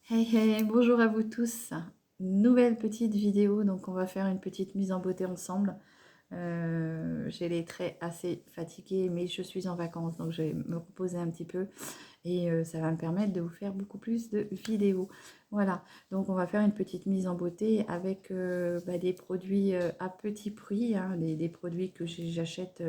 Hey hey, bonjour à vous tous. Nouvelle petite vidéo, donc on va faire une petite mise en beauté ensemble. J'ai les traits assez fatigués, mais je suis en vacances, donc je vais me reposer un petit peu et ça va me permettre de vous faire beaucoup plus de vidéos. Voilà, donc on va faire une petite mise en beauté avec des produits à petit prix, hein, des produits que j'achète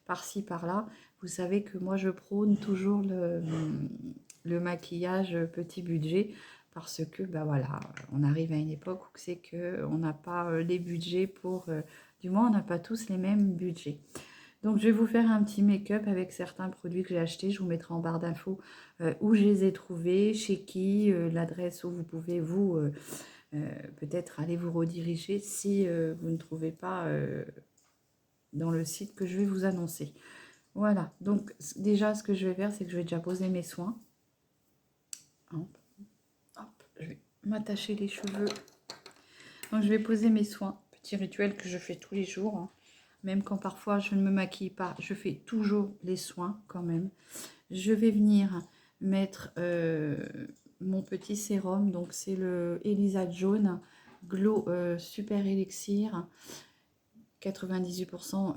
par-ci par-là. Vous savez que moi je prône toujours le maquillage petit budget parce que voilà, on arrive à une époque où c'est que on n'a pas les budgets pour, du moins on n'a pas tous les mêmes budgets. Donc je vais vous faire un petit make-up avec certains produits que j'ai achetés. Je vous mettrai en barre d'infos où je les ai trouvés, chez qui, l'adresse où vous pouvez vous peut-être aller vous rediriger si vous ne trouvez pas dans le site que je vais vous annoncer. Voilà, donc déjà ce que je vais faire, c'est que je vais déjà poser mes soins. Hop, hop, je vais m'attacher les cheveux. Donc je vais poser mes soins, petit rituel que je fais tous les jours, hein. Même quand parfois je ne me maquille pas, je fais toujours les soins quand même. Je vais venir mettre mon petit sérum, donc c'est le Elisa Jaune Glow Super Elixir, 98%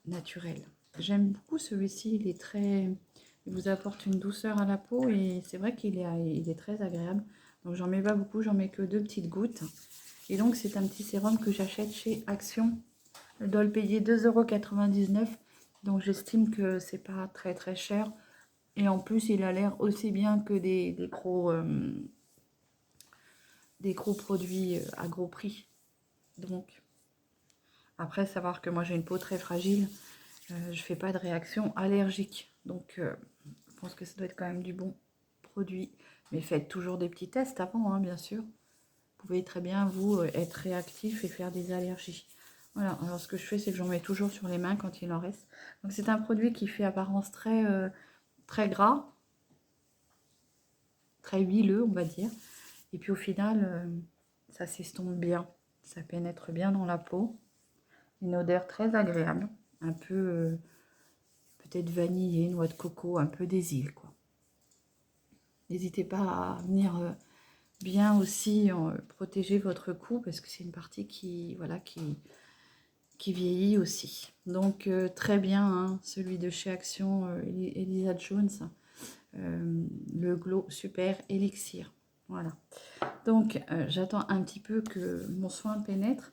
naturel. J'aime beaucoup celui-ci, il est très... Il vous apporte une douceur à la peau et c'est vrai il est très agréable. Donc j'en mets pas beaucoup, j'en mets que 2 petites gouttes. Et donc c'est un petit sérum que j'achète chez Action. Je dois le payer 2,99 €. Donc j'estime que c'est pas très très cher. Et en plus il a l'air aussi bien que des gros produits à gros prix. Donc après savoir que moi j'ai une peau très fragile, je fais pas de réaction allergique. Donc je pense que ça doit être quand même du bon produit. Mais faites toujours des petits tests avant, hein, bien sûr. Vous pouvez très bien, vous, être réactif et faire des allergies. Voilà, alors ce que je fais, c'est que j'en mets toujours sur les mains quand il en reste. Donc c'est un produit qui fait apparence très gras, très huileux, on va dire. Et puis au final, ça s'estompe bien. Ça pénètre bien dans la peau. Une odeur très agréable. Un peu, peut-être vanillé, noix de coco, un peu des îles, quoi. N'hésitez pas à venir bien aussi protéger votre cou parce que c'est une partie qui vieillit aussi. Donc très bien, hein, celui de chez Action, Elisa Jones, le Glow Super Elixir. Voilà. Donc j'attends un petit peu que mon soin pénètre.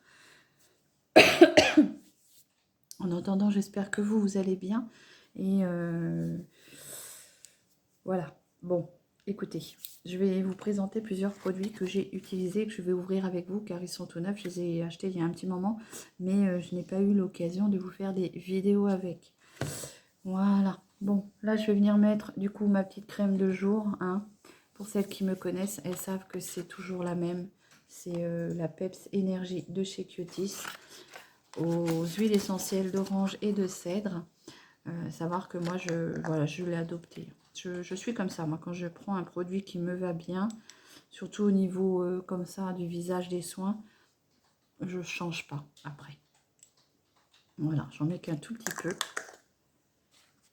En attendant, j'espère que vous allez bien. Et voilà. Bon, écoutez, je vais vous présenter plusieurs produits que j'ai utilisés, que je vais ouvrir avec vous, car ils sont tout neufs. Je les ai achetés il y a un petit moment, mais je n'ai pas eu l'occasion de vous faire des vidéos avec. Voilà. Bon, là, je vais venir mettre, du coup, ma petite crème de jour, hein. Pour celles qui me connaissent, elles savent que c'est toujours la même. C'est la Peps Énergie de chez Cutis, aux huiles essentielles d'orange et de cèdre. Savoir que moi, je l'ai adopté. Je suis comme ça, moi, quand je prends un produit qui me va bien, surtout au niveau comme ça du visage, des soins, je ne change pas après. Voilà, j'en mets qu'un tout petit peu.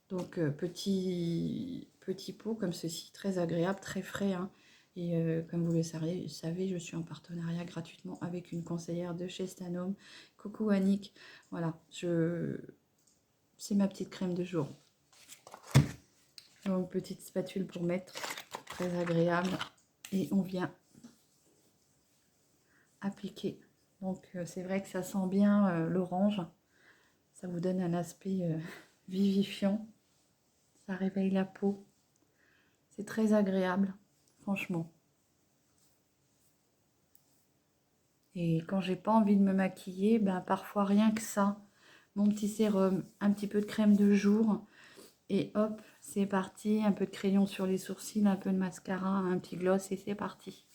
Donc, petit pot comme ceci, très agréable, très frais, hein. Et comme vous le savez, je suis en partenariat gratuitement avec une conseillère de chez Stanome. Coucou Annick. Voilà, c'est ma petite crème de jour. Donc, petite spatule pour mettre, très agréable. Et on vient appliquer. Donc, c'est vrai que ça sent bien l'orange. Ça vous donne un aspect vivifiant. Ça réveille la peau. C'est très agréable, franchement. Et quand j'ai pas envie de me maquiller, parfois rien que ça, mon petit sérum, un petit peu de crème de jour, et hop, c'est parti. Un peu de crayon sur les sourcils, un peu de mascara, un petit gloss, et c'est parti.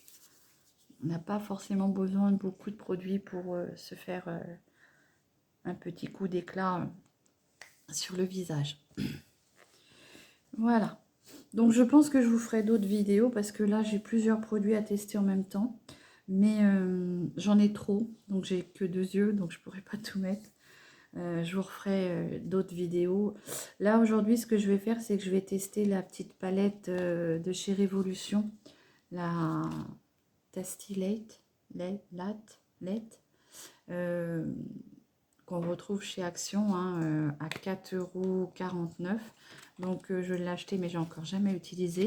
On n'a pas forcément besoin de beaucoup de produits pour se faire un petit coup d'éclat sur le visage. Voilà. Donc je pense que je vous ferai d'autres vidéos parce que là j'ai plusieurs produits à tester en même temps. Mais j'en ai trop, donc j'ai que 2 yeux, donc je pourrais pas tout mettre. Je vous referai d'autres vidéos. Là aujourd'hui ce que je vais faire, c'est que je vais tester la petite palette de chez Révolution. la Tasty Latte, qu'on retrouve chez Action à 4,49 €. Donc je l'ai acheté mais j'ai encore jamais utilisé.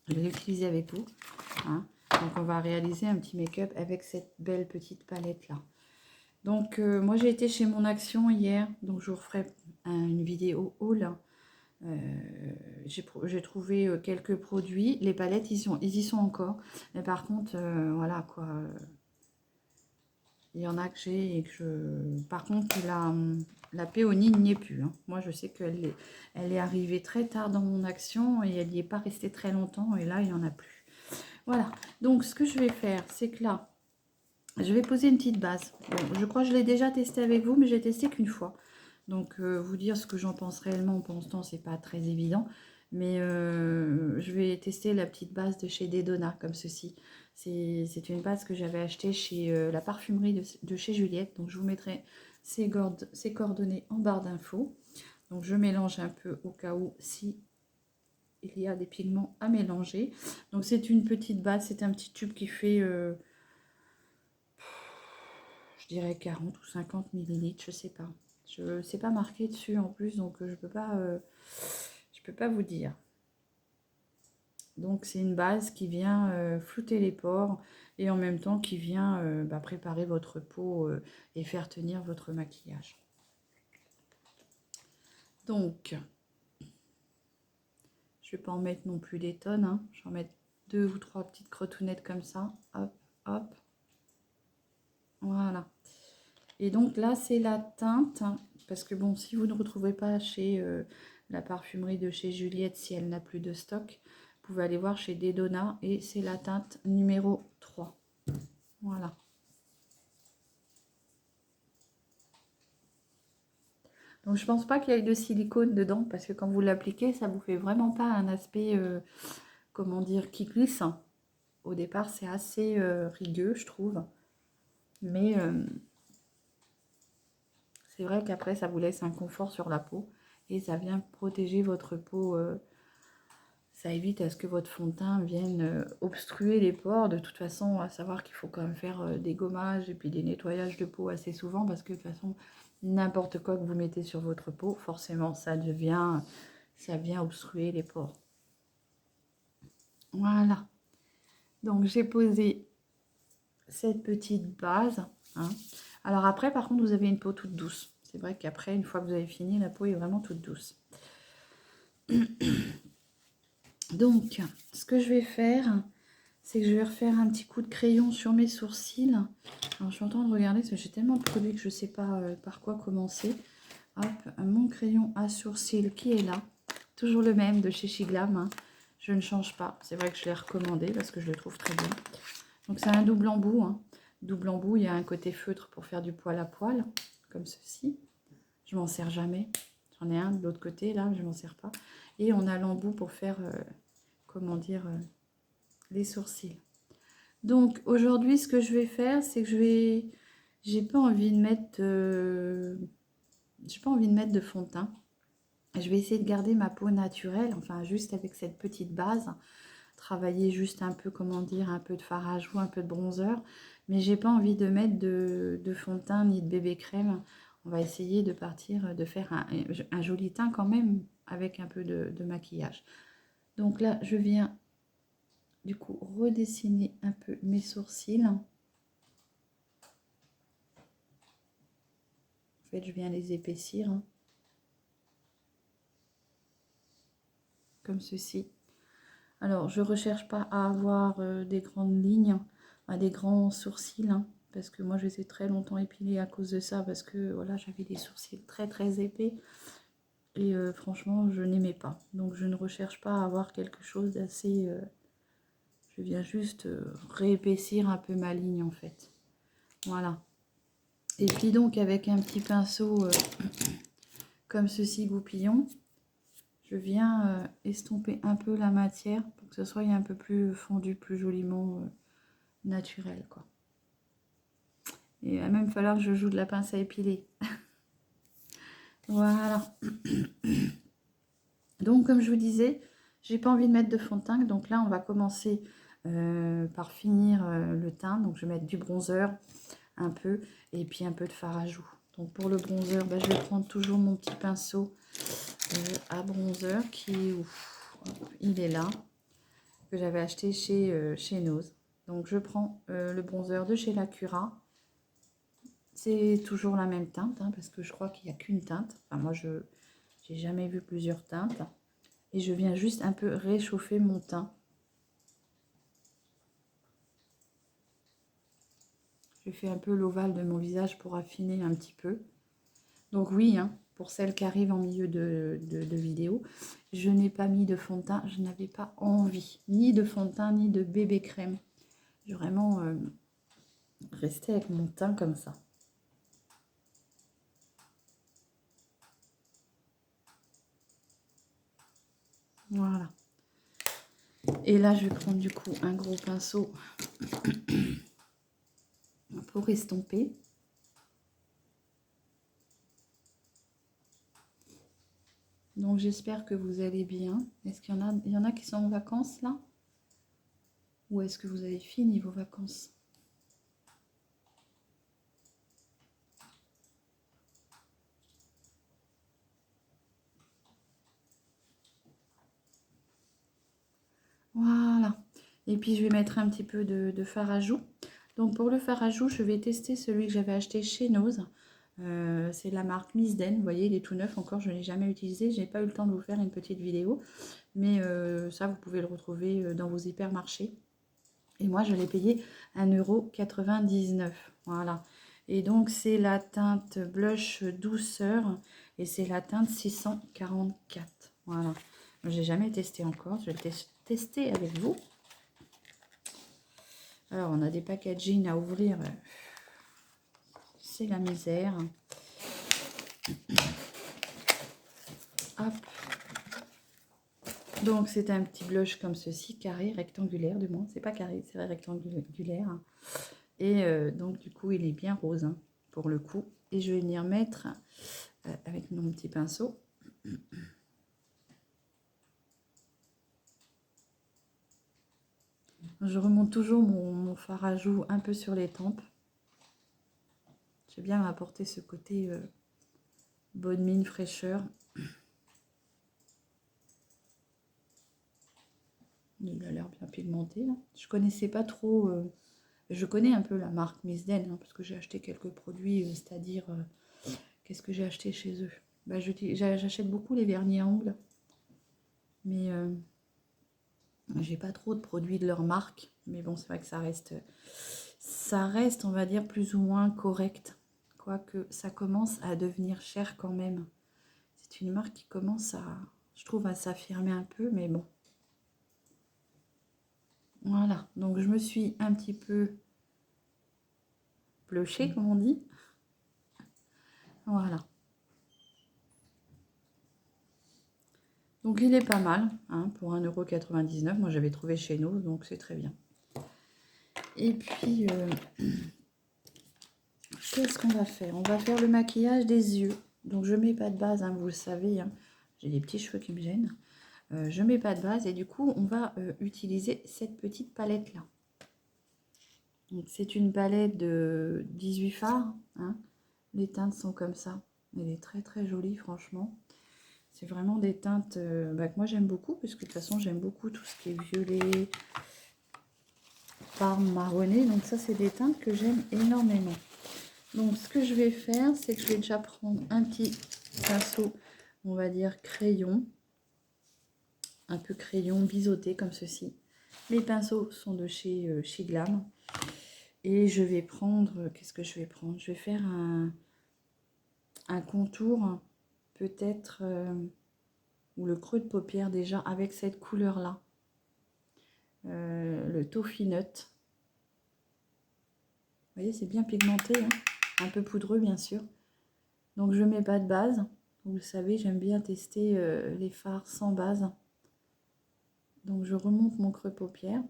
Je vais l'utiliser avec vous. Donc on va réaliser un petit make-up avec cette belle petite palette là. Donc moi j'ai été chez Mon Action hier, donc je vous referai une vidéo haul. J'ai trouvé quelques produits. Les palettes ils y sont encore. Mais par contre voilà quoi. Il y en a que j'ai et que je... Par contre la péonie n'y est plus. Moi je sais qu'elle est arrivée très tard dans Mon Action et elle n'y est pas restée très longtemps. Et là il n'y en a plus. Voilà. Donc ce que je vais faire c'est que là je vais poser une petite base. Bon, je crois que je l'ai déjà testé avec vous, mais j'ai testé qu'une fois. Donc, vous dire ce que j'en pense réellement pour l'instant, c'est pas très évident. Mais je vais tester la petite base de chez Dedona, comme ceci. C'est une base que j'avais achetée chez la parfumerie de chez Juliette. Donc, je vous mettrai ses coordonnées en barre d'infos. Donc, je mélange un peu au cas où si il y a des pigments à mélanger. Donc, c'est une petite base. C'est un petit tube qui fait... je dirais 40 ou 50 millilitres, je sais pas. Je sais pas marqué dessus en plus, donc je peux pas vous dire. Donc c'est une base qui vient flouter les pores et en même temps qui vient préparer votre peau et faire tenir votre maquillage. Donc, je vais pas en mettre non plus des tonnes, je vais en mettre 2 ou 3 petites crotounettes comme ça, hop, hop, voilà. Et donc là, c'est la teinte, parce que bon, si vous ne retrouvez pas chez la parfumerie de chez Juliette, si elle n'a plus de stock, vous pouvez aller voir chez Dedona, et c'est la teinte numéro 3. Voilà. Donc je pense pas qu'il y ait de silicone dedans, parce que quand vous l'appliquez, ça vous fait vraiment pas un aspect, comment dire, qui glisse. Au départ, c'est assez rigueux, je trouve. Mais... c'est vrai qu'après, ça vous laisse un confort sur la peau et ça vient protéger votre peau. Ça évite à ce que votre fond de teint vienne obstruer les pores. De toute façon, à savoir qu'il faut quand même faire des gommages et puis des nettoyages de peau assez souvent parce que de toute façon, n'importe quoi que vous mettez sur votre peau, forcément, ça vient obstruer les pores. Voilà. Donc, j'ai posé cette petite base. Alors après, par contre, vous avez une peau toute douce. C'est vrai qu'après, une fois que vous avez fini, la peau est vraiment toute douce. Donc, ce que je vais faire, c'est que je vais refaire un petit coup de crayon sur mes sourcils. Alors, je suis en train de regarder, parce que j'ai tellement de produits que je ne sais pas par quoi commencer. Hop, mon crayon à sourcils qui est là. Toujours le même de chez Shiglam. Je ne change pas. C'est vrai que je l'ai recommandé parce que je le trouve très bien. Donc, c'est un double embout. Double embout, il y a un côté feutre pour faire du poil à poil, comme ceci. Je m'en sers jamais. J'en ai un de l'autre côté, là, je m'en sers pas. Et on a l'embout pour faire, comment dire, les sourcils. Donc, aujourd'hui, ce que je vais faire, c'est que j'ai pas envie de mettre de fond de teint. Je vais essayer de garder ma peau naturelle, enfin, juste avec cette petite base. Travailler juste un peu, comment dire, un peu de fard à joues, un peu de bronzer. Mais j'ai pas envie de mettre de fond de teint ni de bébé crème. On va essayer de partir, de faire un joli teint quand même avec un peu de maquillage. Donc là, je viens du coup redessiner un peu mes sourcils. En fait, je viens les épaissir. Comme ceci. Alors, je ne recherche pas à avoir des grandes lignes, des grands sourcils. Parce que moi, je les ai très longtemps épilés à cause de ça. Parce que voilà, j'avais des sourcils très très épais. Et franchement, je n'aimais pas. Donc, je ne recherche pas à avoir quelque chose d'assez... je viens juste réépaissir un peu ma ligne, en fait. Voilà. Et puis donc, avec un petit pinceau comme ceci, goupillon, je viens estomper un peu la matière pour que ce soit un peu plus fondu, plus joliment naturel, quoi. Et il va même falloir que je joue de la pince à épiler. Voilà. Donc, comme je vous disais, j'ai pas envie de mettre de fond de teint. Donc là, on va commencer par finir le teint. Donc je vais mettre du bronzer un peu et puis un peu de fard à joues. Donc pour le bronzer, bah, je vais prendre toujours mon petit pinceau à bronzer qui est où? Il est là, que j'avais acheté chez Nose. Donc je prends le bronzer de chez Lacura. C'est toujours la même teinte, hein, parce que je crois qu'il n'y a qu'une teinte. Enfin moi je n'ai jamais vu plusieurs teintes. Et je viens juste un peu réchauffer mon teint. Je fais un peu l'ovale de mon visage pour affiner un petit peu. Donc oui, hein, pour celles qui arrivent en milieu de vidéo, je n'ai pas mis de fond de teint. Je n'avais pas envie, ni de fond de teint, ni de bébé crème. Je vais vraiment rester avec mon teint comme ça. Voilà. Et là, je vais prendre du coup un gros pinceau pour estomper. Donc j'espère que vous allez bien. Est-ce qu'il y en a qui sont en vacances là? Ou est-ce que vous avez fini vos vacances? Voilà. Et puis je vais mettre un petit peu de fard à joues. Donc pour le fard à joues, je vais tester celui que j'avais acheté chez Nose. C'est la marque Miss Den. Vous voyez, il est tout neuf encore, je ne l'ai jamais utilisé. Je n'ai pas eu le temps de vous faire une petite vidéo. Mais ça, vous pouvez le retrouver dans vos hypermarchés. Et moi, je l'ai payé 1,99 €. Voilà. Et donc, c'est la teinte blush douceur. Et c'est la teinte 644. Voilà. Je n'ai jamais testé encore. Je vais le tester avec vous. Alors, on a des packaging à ouvrir. C'est la misère. Hop. Donc, c'est un petit blush comme ceci, carré, rectangulaire du moins. C'est pas carré, c'est rectangulaire. Et donc, du coup, il est bien rose, hein, pour le coup. Et je vais venir mettre avec mon petit pinceau. Je remonte toujours mon fard à joues un peu sur les tempes. J'aime bien m'apporter ce côté bonne mine, fraîcheur. Il a l'air bien pigmenté, là. Je connaissais pas trop... je connais un peu la marque Miss Den, hein, parce que j'ai acheté quelques produits, c'est-à-dire... qu'est-ce que j'ai acheté chez eux? Bah, j'achète beaucoup les vernis à ongles. Mais j'ai pas trop de produits de leur marque. Mais bon, c'est vrai que ça reste, on va dire, plus ou moins correct. Quoique ça commence à devenir cher quand même. C'est une marque qui commence à, je trouve, à s'affirmer un peu, mais bon. Voilà, donc je me suis un petit peu blushée, comme on dit. Voilà. Donc il est pas mal, hein, pour 1,99 €. Moi j'avais trouvé chez nous, donc c'est très bien. Et puis, qu'est-ce qu'on va faire? On va faire le maquillage des yeux. Donc je mets pas de base, hein, vous le savez, hein. J'ai des petits cheveux qui me gênent. Je mets pas de base et du coup on va utiliser cette petite palette là. C'est une palette de 18 fards, hein. Les teintes sont comme ça. Elle est très très jolie franchement. C'est vraiment des teintes que moi j'aime beaucoup, puisque de toute façon j'aime beaucoup tout ce qui est violet, parme, marronné. Donc ça c'est des teintes que j'aime énormément. Donc ce que je vais faire, c'est que je vais déjà prendre un petit pinceau, on va dire crayon. Un peu crayon biseauté comme ceci. Les pinceaux sont de chez Glam. Et je vais prendre, qu'est-ce que je vais prendre? Je vais faire un contour, peut-être, ou le creux de paupière déjà, avec cette couleur-là. Le Toffee Nut. Vous voyez, c'est bien pigmenté, hein, un peu poudreux bien sûr. Donc je ne mets pas de base. Vous le savez, j'aime bien tester les fards sans base. Donc je remonte mon creux de paupière.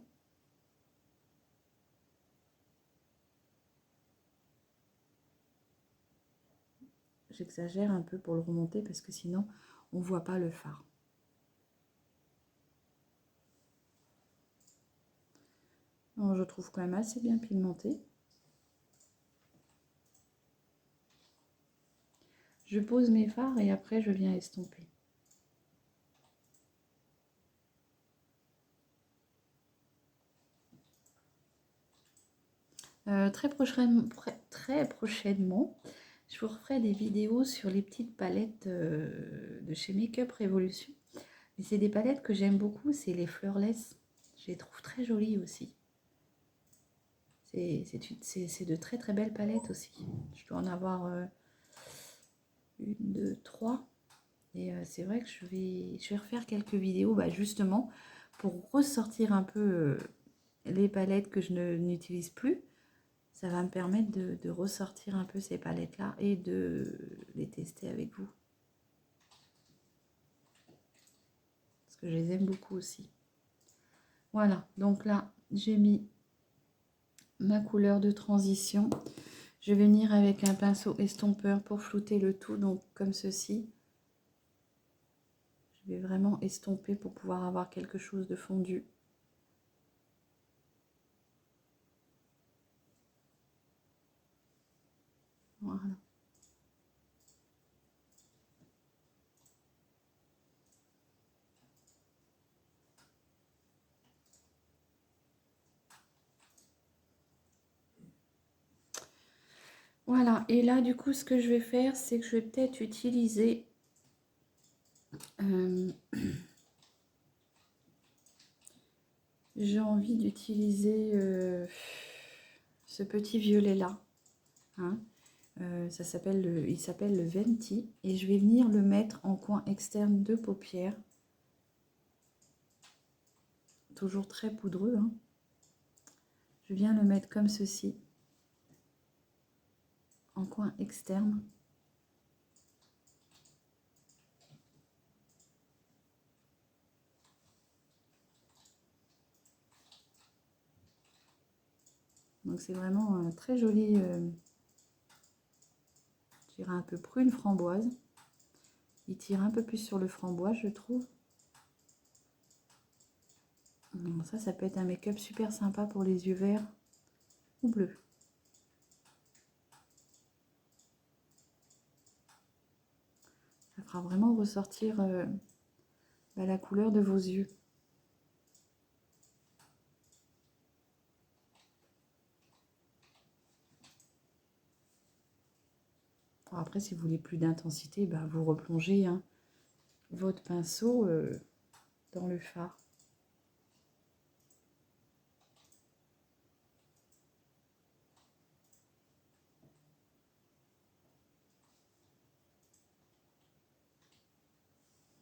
J'exagère un peu pour le remonter parce que sinon on ne voit pas le fard. Alors, je trouve quand même assez bien pigmenté. Je pose mes fards et après je viens estomper. Très prochainement, je vous referai des vidéos sur les petites palettes de chez Makeup Revolution. Et c'est des palettes que j'aime beaucoup, c'est les Flawless. Je les trouve très jolies aussi. C'est de très très belles palettes aussi. Je dois en avoir une, deux, trois. Et c'est vrai que je vais refaire quelques vidéos justement pour ressortir un peu les palettes que je n'utilise plus. Ça va me permettre de ressortir un peu ces palettes-là et de les tester avec vous. Parce que je les aime beaucoup aussi. Voilà, donc là, j'ai mis ma couleur de transition. Je vais venir avec un pinceau estompeur pour flouter le tout, donc comme ceci. Je vais vraiment estomper pour pouvoir avoir quelque chose de fondu. Voilà. Voilà, et là du coup ce que je vais faire, c'est que je vais peut-être utiliser j'ai envie d'utiliser ce petit violet là. Hein. Il s'appelle le Venti et je vais venir le mettre en coin externe de paupières. Toujours très poudreux. Hein. Je viens le mettre comme ceci. En coin externe. Donc c'est vraiment très joli, je dirais un peu prune framboise. Il tire un peu plus sur le framboise, je trouve. Ça peut être un make-up super sympa pour les yeux verts ou bleus. Ça fera vraiment ressortir la couleur de vos yeux. Alors après, si vous voulez plus d'intensité, vous replongez votre pinceau dans le fard.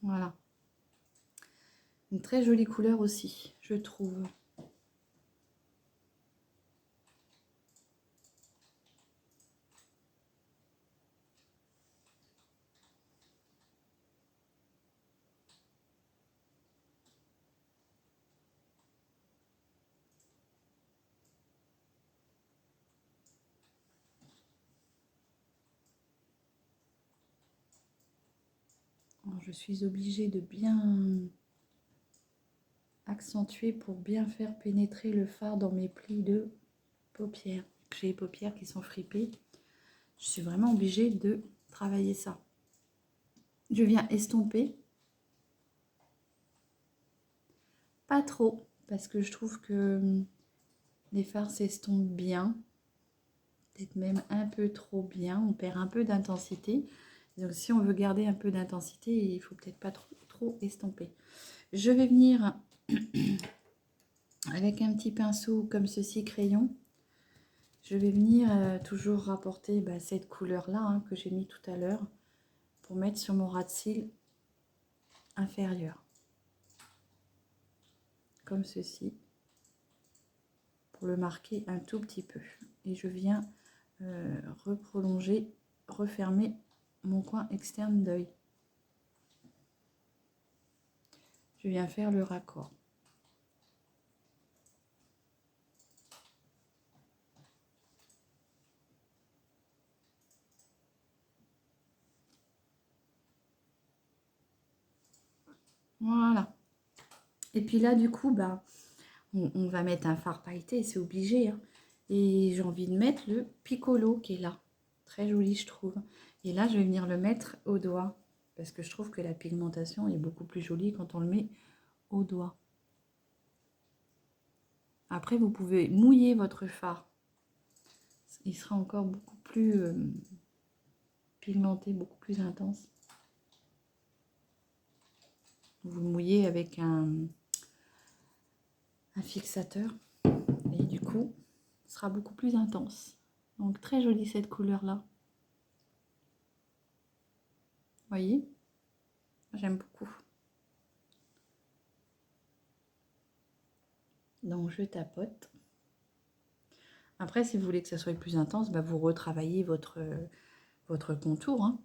Voilà. Une très jolie couleur aussi, je trouve. Alors, je suis obligée de bien accentuer pour bien faire pénétrer le fard dans mes plis de paupières. J'ai les paupières qui sont fripées. Je suis vraiment obligée de travailler ça. Je viens estomper. Pas trop, parce que je trouve que les fards s'estompent bien. Peut-être même un peu trop bien. On perd un peu d'intensité. Donc si on veut garder un peu d'intensité, il faut peut-être pas trop estomper. Je vais venir avec un petit pinceau comme ceci, crayon. Je vais venir toujours rapporter cette couleur-là que j'ai mis tout à l'heure pour mettre sur mon ras de cils inférieur. Comme ceci. Pour le marquer un tout petit peu. Et je viens reprolonger, refermer mon coin externe d'œil. Je viens faire le raccord. Voilà. Et puis là, du coup, on va mettre un fard pailleté, c'est obligé. Hein. Et j'ai envie de mettre le Piccolo qui est là. Très joli, je trouve. Et là, je vais venir le mettre au doigt. Parce que je trouve que la pigmentation est beaucoup plus jolie quand on le met au doigt. Après, vous pouvez mouiller votre fard. Il sera encore beaucoup plus pigmenté, beaucoup plus intense. Vous le mouillez avec un fixateur. Et du coup, ce sera beaucoup plus intense. Donc, très jolie cette couleur-là. Vous voyez? J'aime beaucoup. Donc, je tapote. Après, si vous voulez que ça soit plus intense, bah, vous retravaillez votre contour. Hein,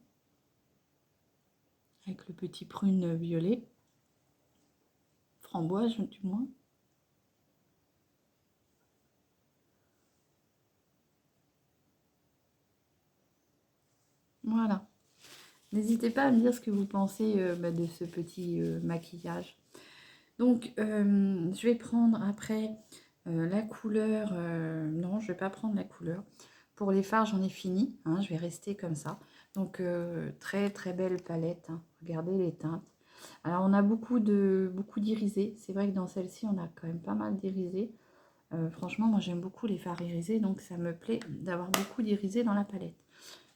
avec le petit prune violet. Framboise, du moins. Voilà. N'hésitez pas à me dire ce que vous pensez de ce petit maquillage. Donc, je vais prendre après la couleur... non, je ne vais pas prendre la couleur. Pour les fards, j'en ai fini. Hein, je vais rester comme ça. Donc, très, très belle palette. Hein. Regardez les teintes. Alors, on a beaucoup d'irisés. C'est vrai que dans celle-ci, on a quand même pas mal d'irisés. Franchement, moi, j'aime beaucoup les fards irisés. Donc, ça me plaît d'avoir beaucoup d'irisés dans la palette.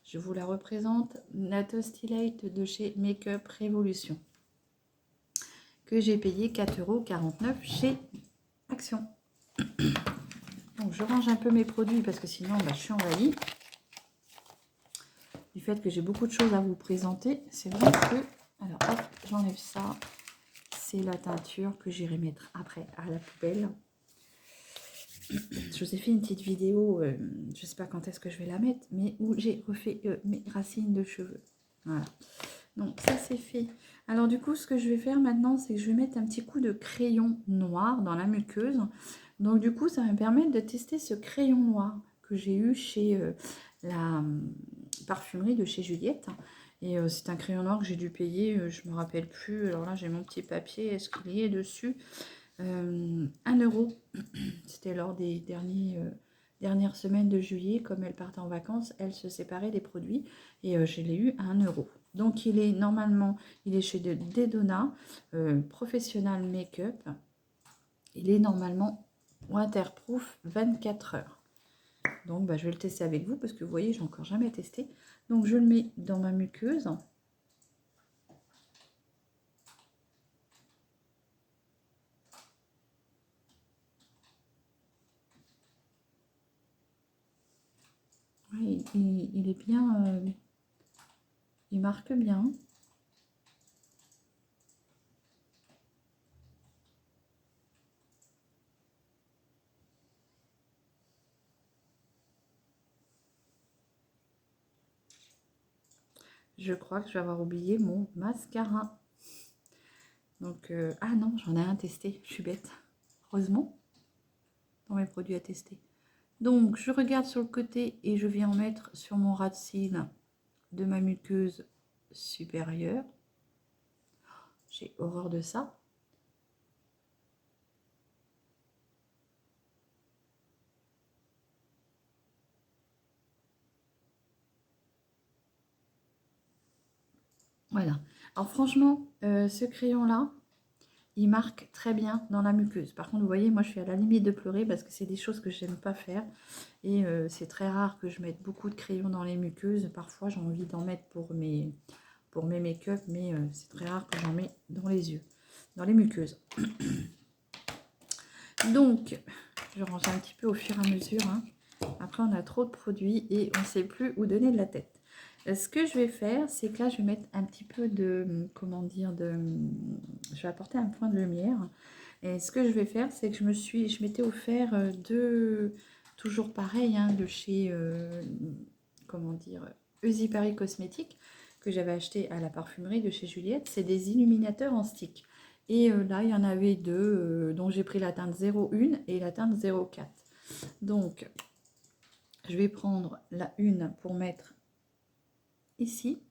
Je vous la représente, la Toasty Light de chez Makeup Revolution, que j'ai payé 4,49 € chez Action. Donc je range un peu mes produits parce que sinon je suis envahie. Du fait que j'ai beaucoup de choses à vous présenter, c'est vrai que... Alors hop, j'enlève ça. C'est la teinture que j'irai mettre après à la poubelle. Je vous ai fait une petite vidéo, je ne sais pas quand est-ce que je vais la mettre, mais où j'ai refait mes racines de cheveux. Voilà. Donc ça c'est fait. Alors du coup, ce que je vais faire maintenant, c'est que je vais mettre un petit coup de crayon noir dans la muqueuse. Donc du coup, ça va me permettre de tester ce crayon noir que j'ai eu chez la parfumerie de chez Juliette. Et c'est un crayon noir que j'ai dû payer, je ne me rappelle plus. Alors là, j'ai mon petit papier, est-ce qu'il y est dessus 1 €. C'était lors des dernières semaines de juillet. Comme elle partait en vacances, elle se séparait des produits. Et je l'ai eu à 1 €. Donc il est normalement, il est chez Dedona, Professional Makeup. Il est normalement waterproof 24 heures. Donc je vais le tester avec vous parce que vous voyez, je n'ai encore jamais testé. Donc je le mets dans ma muqueuse. Ouais, il est bien, il marque bien. Je crois que je vais avoir oublié mon mascara. Donc, ah non, j'en ai un testé, je suis bête. Heureusement, dans mes produits à tester. Donc, je regarde sur le côté et je viens en mettre sur mon ras de cils de ma muqueuse supérieure. J'ai horreur de ça. Voilà. Alors franchement, ce crayon-là, il marque très bien dans la muqueuse. Par contre, vous voyez, moi, je suis à la limite de pleurer parce que c'est des choses que je n'aime pas faire. Et c'est très rare que je mette beaucoup de crayons dans les muqueuses. Parfois, j'ai envie d'en mettre pour mes make-up, mais c'est très rare que j'en mets dans les yeux, dans les muqueuses. Donc, je range un petit peu au fur et à mesure. Hein. Après, on a trop de produits et on ne sait plus où donner de la tête. Ce que je vais faire, c'est que là, je vais mettre un petit peu de, comment dire, je vais apporter un point de lumière. Et ce que je vais faire, c'est que je m'étais offert toujours pareil, hein, de chez, comment dire, Easy Paris Cosmétiques, que j'avais acheté à la parfumerie de chez Juliette. C'est des illuminateurs en stick. Et là, il y en avait deux, dont j'ai pris la teinte 01 et la teinte 04. Donc, je vais prendre la 1 pour mettre ici.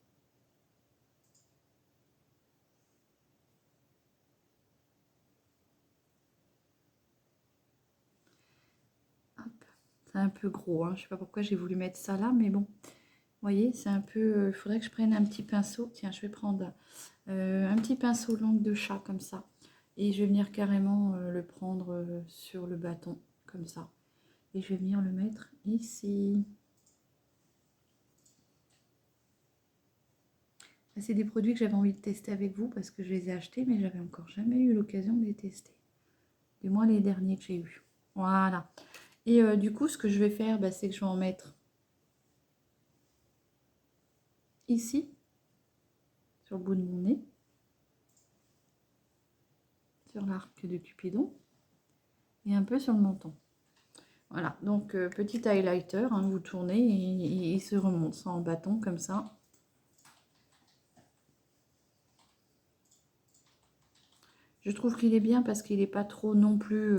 C'est un peu gros, hein. Je sais pas pourquoi j'ai voulu mettre ça là, mais bon. Vous voyez, c'est un peu... Il faudrait que je prenne un petit pinceau. Tiens, je vais prendre un petit pinceau langue de chat, comme ça. Et je vais venir carrément le prendre sur le bâton, comme ça. Et je vais venir le mettre ici. C'est des produits que j'avais envie de tester avec vous parce que je les ai achetés, mais j'avais encore jamais eu l'occasion de les tester. Du moins les derniers que j'ai eus. Voilà. Et du coup, ce que je vais faire, bah, c'est que je vais en mettre ici, sur le bout de mon nez, sur l'arc de Cupidon, et un peu sur le menton. Voilà, donc petit highlighter, hein, vous tournez et il se remonte ça en bâton comme ça. Je trouve qu'il est bien parce qu'il n'est pas trop non plus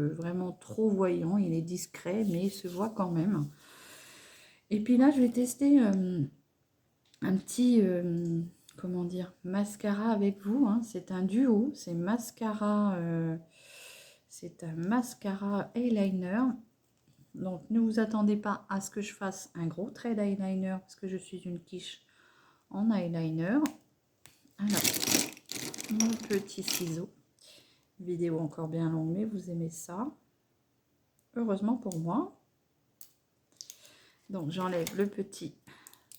vraiment trop voyant. Il est discret, mais il se voit quand même. Et puis là, je vais tester un petit, comment dire, mascara avec vous. Hein. C'est un duo, c'est mascara, c'est un mascara eyeliner. Donc, ne vous attendez pas à ce que je fasse un gros trait d'eyeliner parce que je suis une quiche en eyeliner. Alors, mon petit ciseau. Vidéo encore bien longue, mais vous aimez ça. Heureusement pour moi. Donc, j'enlève le petit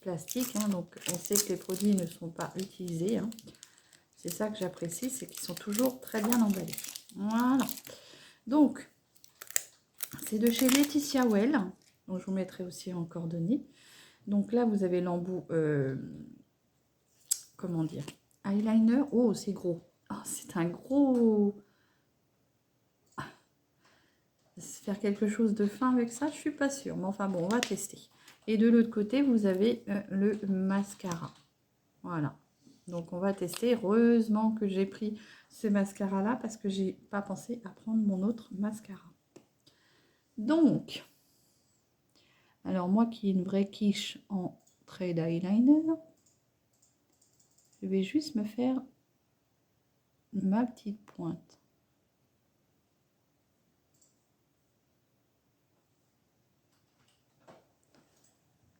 plastique. Hein, donc, on sait que les produits ne sont pas utilisés. Hein. C'est ça que j'apprécie, c'est qu'ils sont toujours très bien emballés. Voilà. Donc, c'est de chez Laetitia Well. Donc, je vous mettrai aussi en coordonnées. Donc là, vous avez l'embout, comment dire, eyeliner. Oh, c'est gros. Oh, c'est un gros... Faire quelque chose de fin avec ça, je suis pas sûre. Mais enfin bon, on va tester. Et de l'autre côté, vous avez le mascara. Voilà. Donc on va tester. Heureusement que j'ai pris ce mascara là parce que j'ai pas pensé à prendre mon autre mascara. Donc, alors moi qui ai une vraie quiche en trait d'eyeliner, je vais juste me faire ma petite pointe.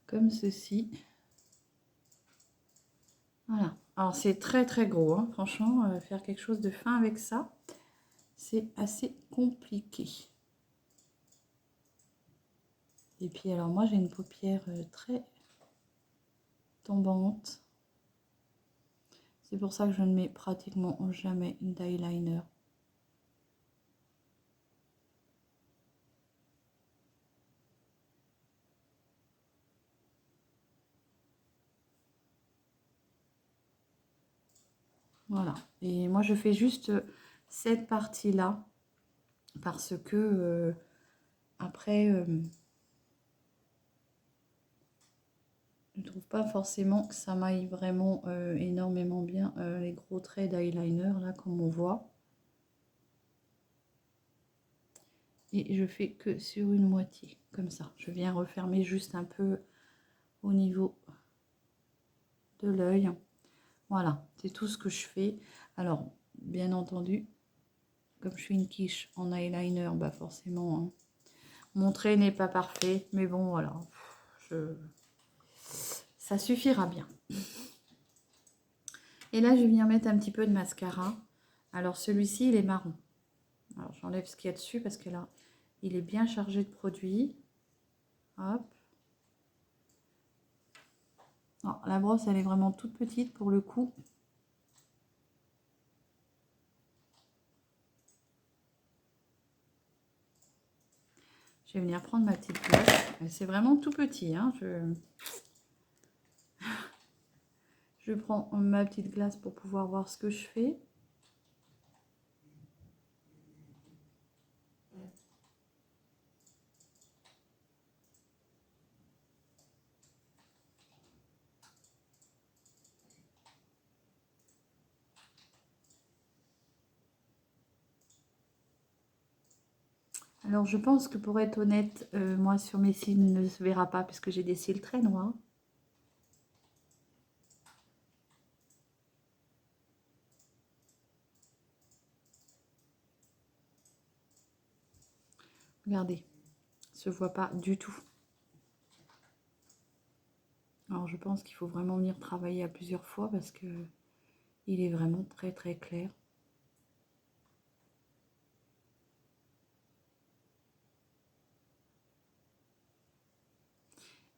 Comme ceci. Voilà. Alors c'est très très gros, hein. Franchement, faire quelque chose de fin avec ça, c'est assez compliqué. Et puis alors moi j'ai une paupière très tombante. C'est pour ça que je ne mets pratiquement jamais d'eyeliner. Voilà. Et moi je fais juste cette partie-là parce que après je ne trouve pas forcément que ça m'aille vraiment énormément bien les gros traits d'eyeliner là comme on voit. Et je fais que sur une moitié comme ça. Je viens refermer juste un peu au niveau de l'œil. Voilà, c'est tout ce que je fais. Alors, bien entendu, comme je suis une quiche en eyeliner, bah forcément, hein, mon trait n'est pas parfait. Mais bon, voilà, ça suffira bien. Et là, je vais venir mettre un petit peu de mascara. Alors, celui-ci, il est marron. Alors, j'enlève ce qu'il y a dessus parce que là, il est bien chargé de produits. Hop. Non, la brosse, elle est vraiment toute petite pour le coup. Je vais venir prendre ma petite glace. C'est vraiment tout petit. Hein. Je prends ma petite glace pour pouvoir voir ce que je fais. Alors, je pense que pour être honnête, moi, sur mes cils, il ne se verra pas puisque j'ai des cils très noirs. Regardez, se voit pas du tout. Alors je pense qu'il faut vraiment venir travailler à plusieurs fois parce que il est vraiment très très clair.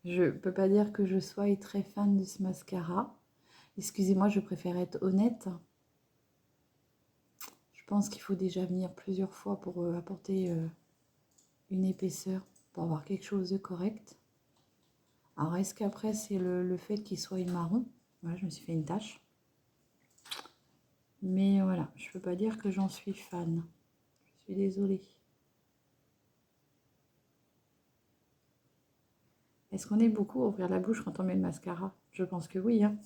Je peux pas dire que je sois très fan de ce mascara. Excusez-moi, je préfère être honnête. Je pense qu'il faut déjà venir plusieurs fois pour apporter une épaisseur, pour avoir quelque chose de correct. Alors, est-ce qu'après, c'est le fait qu'il soit marron? Voilà, je me suis fait une tache. Mais voilà, je peux pas dire que j'en suis fan. Je suis désolée. Est-ce qu'on est beaucoup à ouvrir la bouche quand on met le mascara? Je pense que oui, hein.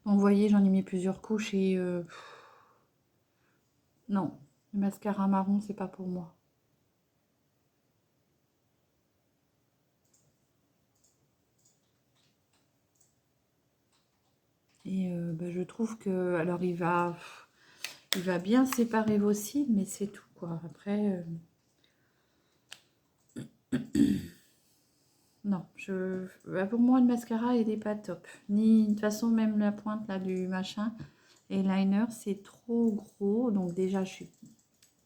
Donc, vous voyez, j'en ai mis plusieurs couches et... non, le mascara marron, c'est pas pour moi. Et je trouve que... Alors, il va bien séparer vos cils, mais c'est tout, quoi. Après... non, pour moi, le mascara, il n'est pas top. Ni, de toute façon, même la pointe là du machin, et liner, c'est trop gros. Donc déjà, je suis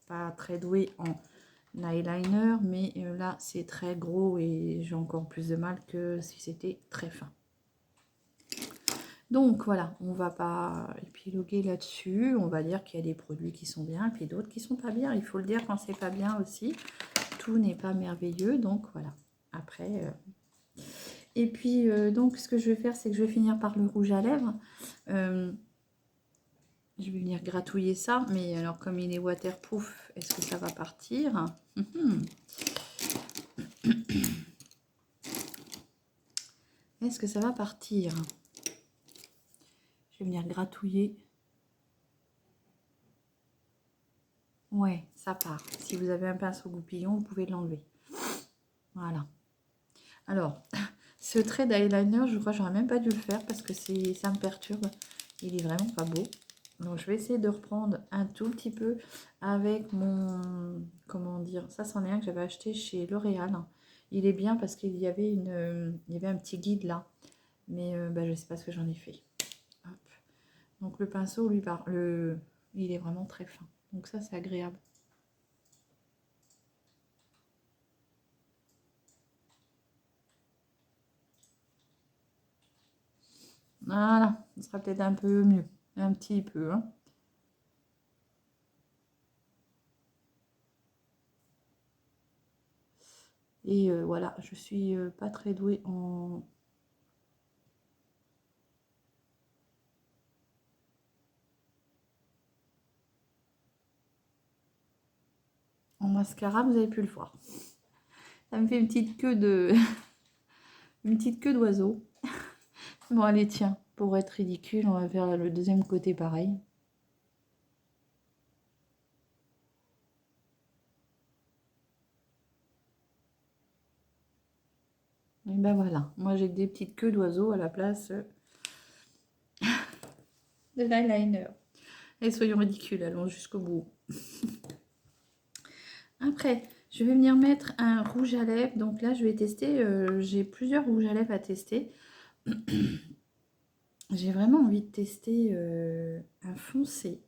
pas très douée en eyeliner, mais là, c'est très gros et j'ai encore plus de mal que si c'était très fin. Donc voilà, on va pas épiloguer là-dessus. On va dire qu'il y a des produits qui sont bien, et puis d'autres qui sont pas bien. Il faut le dire quand c'est pas bien aussi. Tout n'est pas merveilleux, donc voilà. Après... Et puis, donc, ce que je vais faire, c'est que je vais finir par le rouge à lèvres. Je vais venir gratouiller ça. Mais alors, comme il est waterproof, est-ce que ça va partir? Est-ce que ça va partir? Je vais venir gratouiller. Ouais, ça part. Si vous avez un pinceau goupillon, vous pouvez l'enlever. Voilà. Alors, ce trait d'eyeliner, je crois que j'aurais même pas dû le faire parce que ça me perturbe. Il est vraiment pas beau. Donc, je vais essayer de reprendre un tout petit peu avec mon... Comment dire? Ça, c'en est un que j'avais acheté chez L'Oréal. Il est bien parce qu'il y avait il y avait un petit guide là. Mais je ne sais pas ce que j'en ai fait. Hop. Donc, le pinceau, lui, il est vraiment très fin. Donc, ça, c'est agréable. Voilà, ce sera peut-être un peu mieux. Un petit peu, hein. Et voilà, je suis pas très douée en mascara, vous avez pu le voir. Ça me fait une petite queue de une petite queue d'oiseau. Bon, allez, tiens, pour être ridicule, on va faire le deuxième côté pareil. Et ben voilà, moi j'ai des petites queues d'oiseau à la place de l'eyeliner. Et soyons ridicules, allons jusqu'au bout. Après, je vais venir mettre un rouge à lèvres. Donc là, je vais tester. J'ai plusieurs rouges à lèvres à tester. J'ai vraiment envie de tester un foncé.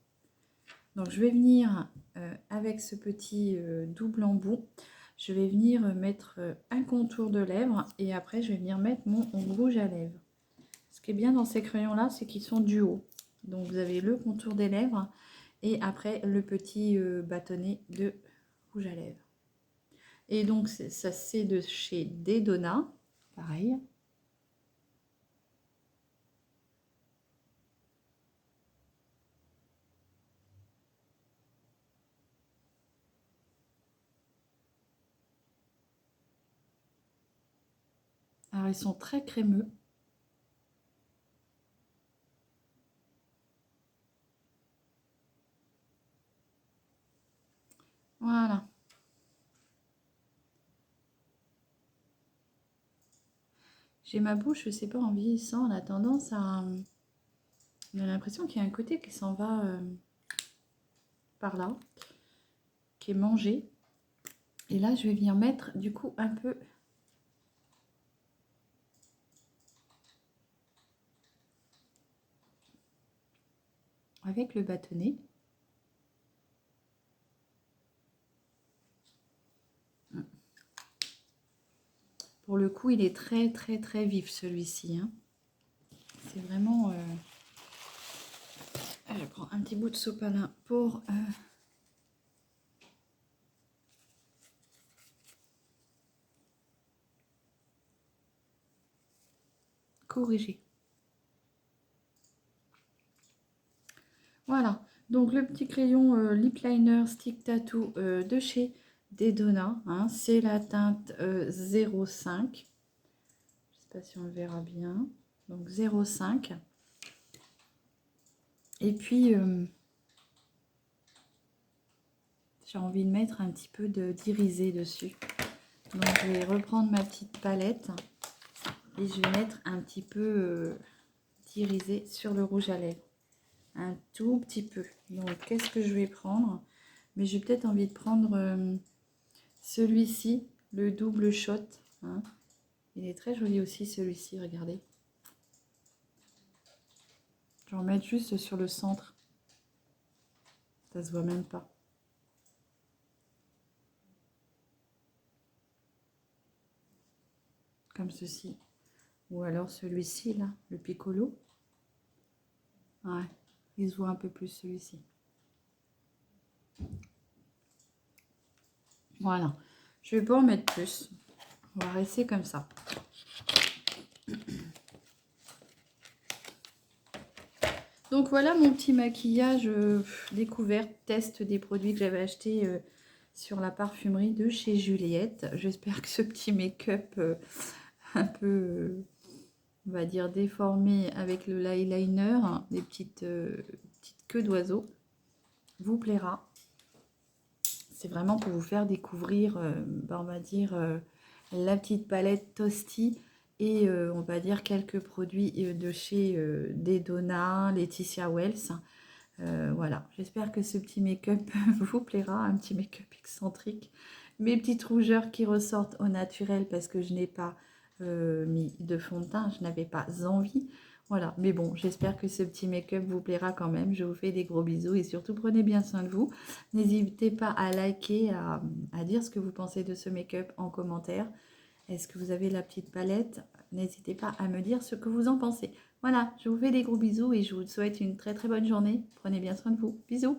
Donc je vais venir avec ce petit double embout. Je vais venir mettre un contour de lèvres et après je vais venir mettre mon rouge à lèvres. Ce qui est bien dans ces crayons là, c'est qu'ils sont duo. Donc vous avez le contour des lèvres et après le petit bâtonnet de rouge à lèvres. Et donc ça c'est de chez Dedona, pareil. Alors ils sont très crémeux. Voilà. J'ai ma bouche, je sais pas, en vieillissant, on a tendance à... On a l'impression qu'il y a un côté qui s'en va par là, qui est mangé. Et là, je vais venir mettre du coup un peu avec le bâtonnet. Pour le coup, il est très très très vif celui-ci, hein. C'est vraiment... Je prends un petit bout de sopalin pour... corriger. Voilà, donc le petit crayon lip liner stick tattoo de chez Dedona, hein, c'est la teinte 05. Je sais pas si on le verra bien. Donc 05. Et puis j'ai envie de mettre un petit peu d'irisé dessus. Donc je vais reprendre ma petite palette et je vais mettre un petit peu d'irisé sur le rouge à lèvres. Un tout petit peu. Donc qu'est-ce que je vais prendre? Mais j'ai peut-être envie de prendre celui-ci, le double shot, hein. Il est très joli aussi celui-ci, regardez. Je vais en mettre juste sur le centre. Ça se voit même pas. Comme ceci. Ou alors celui-ci, là, le piccolo. Ouais, il se voit un peu plus celui-ci. Voilà. Je vais pas en mettre plus. On va rester comme ça. Donc voilà mon petit maquillage découverte, test des produits que j'avais achetés sur la parfumerie de chez Juliette. J'espère que ce petit make-up un peu, on va dire, déformé avec le eyeliner, hein, des petites queues d'oiseaux, vous plaira. C'est vraiment pour vous faire découvrir, on va dire, la petite palette Toasty et on va dire quelques produits de chez Dedona, Laetitia Wells. Voilà, j'espère que ce petit make-up vous plaira, un petit make-up excentrique. Mes petites rougeurs qui ressortent au naturel parce que je n'ai pas mis de fond de teint, je n'avais pas envie. Voilà, mais bon, j'espère que ce petit make-up vous plaira quand même. Je vous fais des gros bisous et surtout prenez bien soin de vous. N'hésitez pas à liker, à dire ce que vous pensez de ce make-up en commentaire. Est-ce que vous avez la petite palette? N'hésitez pas à me dire ce que vous en pensez. Voilà, je vous fais des gros bisous et je vous souhaite une très très bonne journée. Prenez bien soin de vous. Bisous!